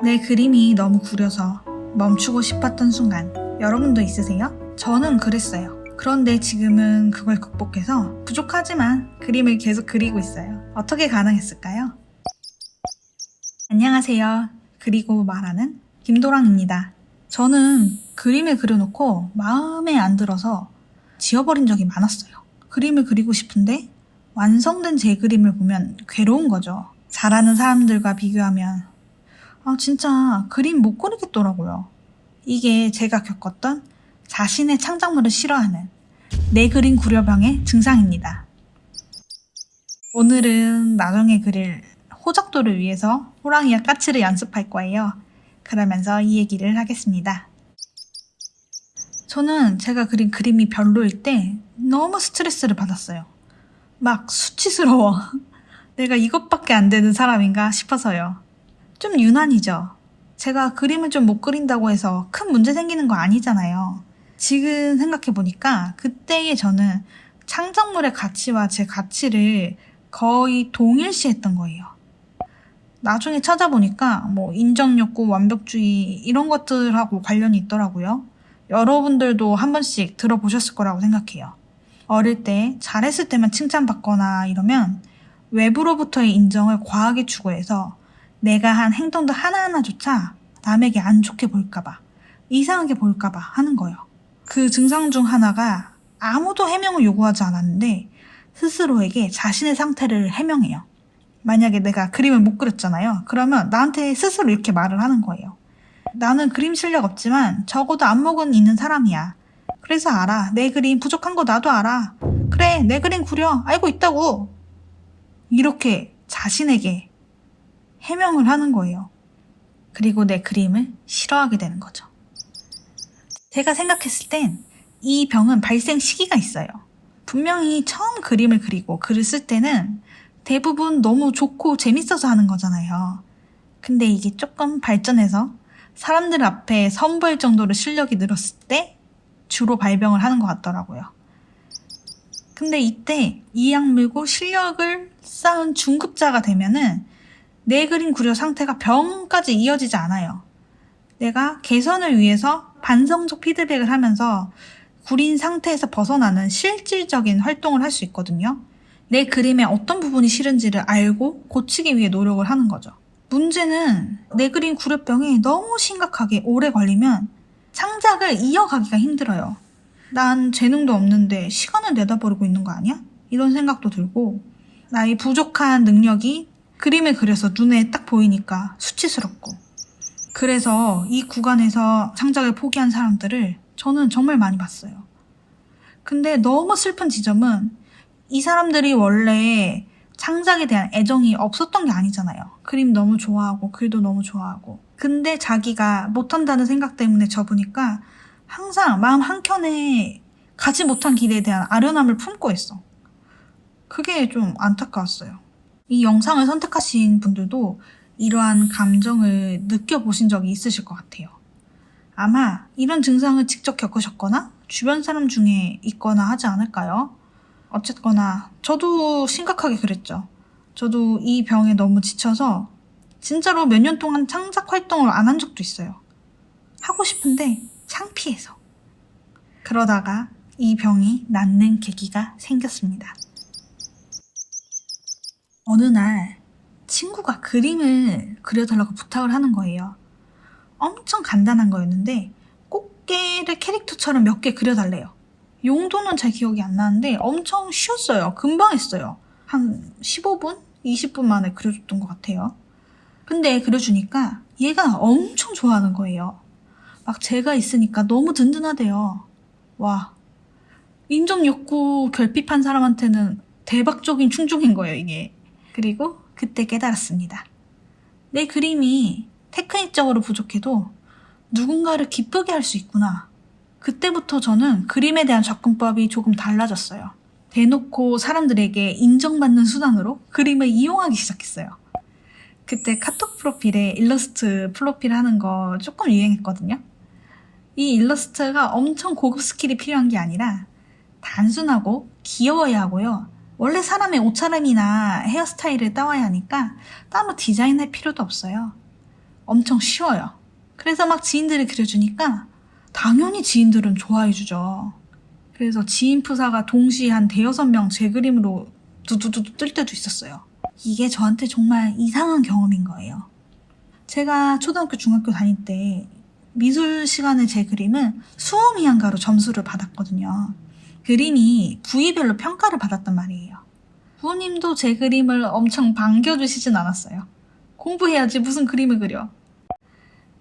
내 그림이 너무 구려서 멈추고 싶었던 순간 여러분도 있으세요? 저는 그랬어요. 그런데 지금은 그걸 극복해서 부족하지만 그림을 계속 그리고 있어요. 어떻게 가능했을까요? 안녕하세요. 그리고 말하는 김도랑입니다. 저는 그림을 그려놓고 마음에 안 들어서 지워버린 적이 많았어요. 그림을 그리고 싶은데 완성된 제 그림을 보면 괴로운 거죠. 잘하는 사람들과 비교하면 진짜 그림 못 그리겠더라고요. 이게 제가 겪었던 자신의 창작물을 싫어하는 내 그림 구려병의 증상입니다. 오늘은 나중에 그릴 호적도를 위해서 호랑이와 까치를 연습할 거예요. 그러면서 이 얘기를 하겠습니다. 저는 제가 그린 그림이 별로일 때 너무 스트레스를 받았어요. 막 수치스러워. 내가 이것밖에 안 되는 사람인가 싶어서요. 좀 유난이죠. 제가 그림을 좀 못 그린다고 해서 큰 문제 생기는 거 아니잖아요. 지금 생각해보니까 그때의 저는 창작물의 가치와 제 가치를 거의 동일시했던 거예요. 나중에 찾아보니까 인정욕구, 완벽주의 이런 것들하고 관련이 있더라고요. 여러분들도 한 번씩 들어보셨을 거라고 생각해요. 어릴 때 잘했을 때만 칭찬받거나 이러면 외부로부터의 인정을 과하게 추구해서 내가 한 행동들 하나하나조차 남에게 안 좋게 보일까봐, 이상하게 보일까봐 하는 거예요. 그 증상 중 하나가 아무도 해명을 요구하지 않았는데 스스로에게 자신의 상태를 해명해요. 만약에 내가 그림을 못 그렸잖아요. 그러면 나한테 스스로 이렇게 말을 하는 거예요. 나는 그림 실력 없지만 적어도 안목은 있는 사람이야. 그래서 알아. 내 그림 부족한 거 나도 알아. 그래, 내 그림 구려. 알고 있다고. 이렇게 자신에게 해명을 하는 거예요. 그리고 내 그림을 싫어하게 되는 거죠. 제가 생각했을 땐 이 병은 발생 시기가 있어요. 분명히 처음 그림을 그리고 글을 쓸 때는 대부분 너무 좋고 재밌어서 하는 거잖아요. 근데 이게 조금 발전해서 사람들 앞에 선보일 정도로 실력이 늘었을 때 주로 발병을 하는 것 같더라고요. 근데 이때 이 약물고 실력을 쌓은 중급자가 되면은 내 그림 구려 상태가 병까지 이어지지 않아요. 내가 개선을 위해서 반성적 피드백을 하면서 구린 상태에서 벗어나는 실질적인 활동을 할 수 있거든요. 내 그림의 어떤 부분이 싫은지를 알고 고치기 위해 노력을 하는 거죠. 문제는 내 그림 구려병이 너무 심각하게 오래 걸리면 창작을 이어가기가 힘들어요. 난 재능도 없는데 시간을 내다버리고 있는 거 아니야? 이런 생각도 들고 나의 부족한 능력이 그림을 그려서 눈에 딱 보이니까 수치스럽고 그래서 이 구간에서 창작을 포기한 사람들을 저는 정말 많이 봤어요. 근데 너무 슬픈 지점은 이 사람들이 원래 창작에 대한 애정이 없었던 게 아니잖아요. 그림 너무 좋아하고 글도 너무 좋아하고 근데 자기가 못한다는 생각 때문에 접으니까 항상 마음 한켠에 가지 못한 길에 대한 아련함을 품고 있어. 그게 좀 안타까웠어요. 이 영상을 선택하신 분들도 이러한 감정을 느껴보신 적이 있으실 것 같아요. 아마 이런 증상을 직접 겪으셨거나 주변 사람 중에 있거나 하지 않을까요? 어쨌거나 저도 심각하게 그랬죠. 저도 이 병에 너무 지쳐서 진짜로 몇 년 동안 창작 활동을 안 한 적도 있어요. 하고 싶은데 창피해서. 그러다가 이 병이 낫는 계기가 생겼습니다. 어느 날 친구가 그림을 그려달라고 부탁을 하는 거예요. 엄청 간단한 거였는데 꽃게를 캐릭터처럼 몇 개 그려달래요. 용도는 잘 기억이 안 나는데 엄청 쉬웠어요. 금방 했어요. 한 15분? 20분 만에 그려줬던 것 같아요. 근데 그려주니까 얘가 엄청 좋아하는 거예요. 막 제가 있으니까 너무 든든하대요. 와, 인정욕구 결핍한 사람한테는 대박적인 충족인 거예요, 이게. 그리고 그때 깨달았습니다. 내 그림이 테크닉적으로 부족해도 누군가를 기쁘게 할 수 있구나. 그때부터 저는 그림에 대한 접근법이 조금 달라졌어요. 대놓고 사람들에게 인정받는 수단으로 그림을 이용하기 시작했어요. 그때 카톡 프로필에 일러스트 프로필 하는 거 조금 유행했거든요. 이 일러스트가 엄청 고급 스킬이 필요한 게 아니라 단순하고 귀여워야 하고요. 원래 사람의 옷차림이나 헤어스타일을 따와야 하니까 따로 디자인할 필요도 없어요. 엄청 쉬워요. 그래서 막 지인들이 그려주니까 당연히 지인들은 좋아해주죠. 그래서 지인 프사가 동시에 한 대여섯 명 제 그림으로 두두두 뜰 때도 있었어요. 이게 저한테 정말 이상한 경험인 거예요. 제가 초등학교, 중학교 다닐 때 미술 시간에 제 그림은 수험이한가로 점수를 받았거든요. 그림이 부위별로 평가를 받았단 말이에요. 부모님도 제 그림을 엄청 반겨주시진 않았어요. 공부해야지 무슨 그림을 그려.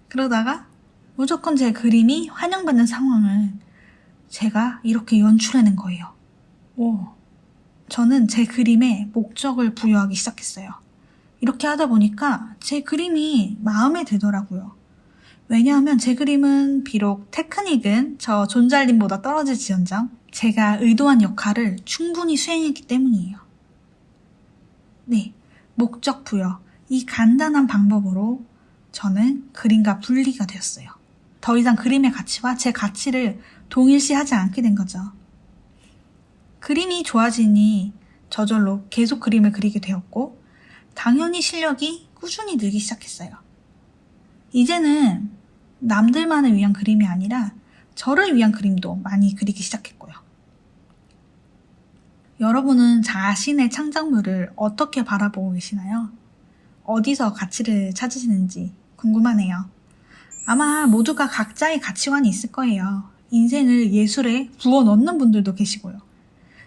그러다가 무조건 제 그림이 환영받는 상황을 제가 이렇게 연출해낸 거예요. 저는 제 그림에 목적을 부여하기 시작했어요. 이렇게 하다 보니까 제 그림이 마음에 들더라고요. 왜냐하면 제 그림은 비록 테크닉은 저 존잘님보다 떨어질지언정 제가 의도한 역할을 충분히 수행했기 때문이에요. 네, 목적 부여. 이 간단한 방법으로 저는 그림과 분리가 되었어요. 더 이상 그림의 가치와 제 가치를 동일시하지 않게 된 거죠. 그림이 좋아지니 저절로 계속 그림을 그리게 되었고 당연히 실력이 꾸준히 늘기 시작했어요. 이제는 남들만을 위한 그림이 아니라 저를 위한 그림도 많이 그리기 시작했고요. 여러분은 자신의 창작물을 어떻게 바라보고 계시나요? 어디서 가치를 찾으시는지 궁금하네요. 아마 모두가 각자의 가치관이 있을 거예요. 인생을 예술에 부어 넣는 분들도 계시고요.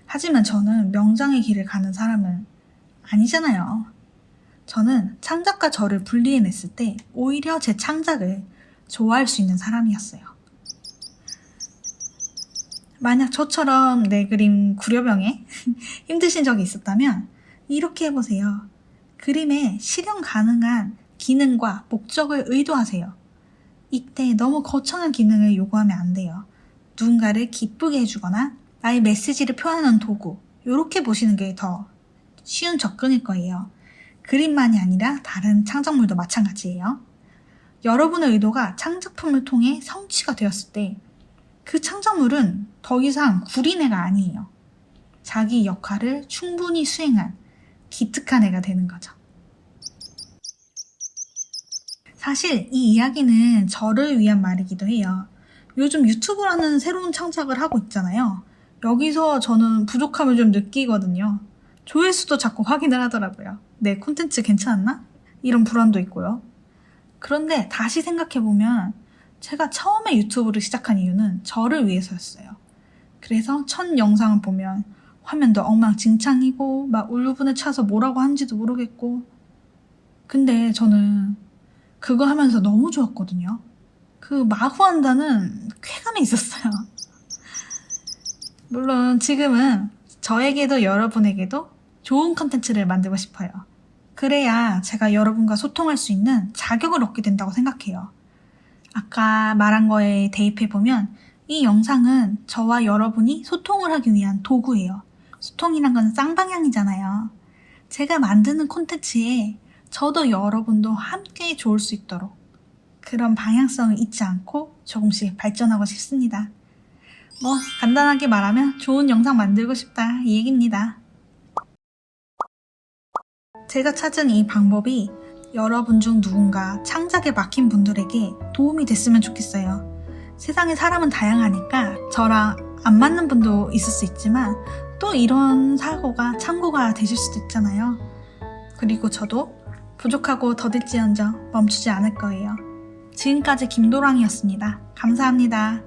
하지만 저는 명장의 길을 가는 사람은 아니잖아요. 저는 창작과 저를 분리해냈을 때 오히려 제 창작을 좋아할 수 있는 사람이었어요. 만약 저처럼 내 그림 구려병에 힘드신 적이 있었다면 이렇게 해보세요. 그림에 실현 가능한 기능과 목적을 의도하세요. 이때 너무 거창한 기능을 요구하면 안 돼요. 누군가를 기쁘게 해주거나 나의 메시지를 표현하는 도구, 이렇게 보시는 게 더 쉬운 접근일 거예요. 그림만이 아니라 다른 창작물도 마찬가지예요. 여러분의 의도가 창작품을 통해 성취가 되었을 때 그 창작물은 더 이상 구린 애가 아니에요. 자기 역할을 충분히 수행한 기특한 애가 되는 거죠. 사실 이 이야기는 저를 위한 말이기도 해요. 요즘 유튜브라는 새로운 창작을 하고 있잖아요. 여기서 저는 부족함을 좀 느끼거든요. 조회수도 자꾸 확인을 하더라고요. 내 콘텐츠 괜찮았나? 이런 불안도 있고요. 그런데 다시 생각해보면 제가 처음에 유튜브를 시작한 이유는 저를 위해서였어요. 그래서 첫 영상을 보면 화면도 엉망진창이고 막 울분에 차서 뭐라고 하는지도 모르겠고 근데 저는 그거 하면서 너무 좋았거든요. 그 마구한다는 쾌감이 있었어요. 물론 지금은 저에게도 여러분에게도 좋은 컨텐츠를 만들고 싶어요. 그래야 제가 여러분과 소통할 수 있는 자격을 얻게 된다고 생각해요. 아까 말한 거에 대입해보면 이 영상은 저와 여러분이 소통을 하기 위한 도구예요. 소통이란 건 쌍방향이잖아요. 제가 만드는 콘텐츠에 저도 여러분도 함께 좋을 수 있도록 그런 방향성을 잊지 않고 조금씩 발전하고 싶습니다. 간단하게 말하면 좋은 영상 만들고 싶다 이 얘기입니다. 제가 찾은 이 방법이 여러분 중 누군가 창작에 막힌 분들에게 도움이 됐으면 좋겠어요. 세상에 사람은 다양하니까 저랑 안 맞는 분도 있을 수 있지만 또 이런 사고가 참고가 되실 수도 있잖아요. 그리고 저도 부족하고 더딜지언정 멈추지 않을 거예요. 지금까지 김도랑이었습니다. 감사합니다.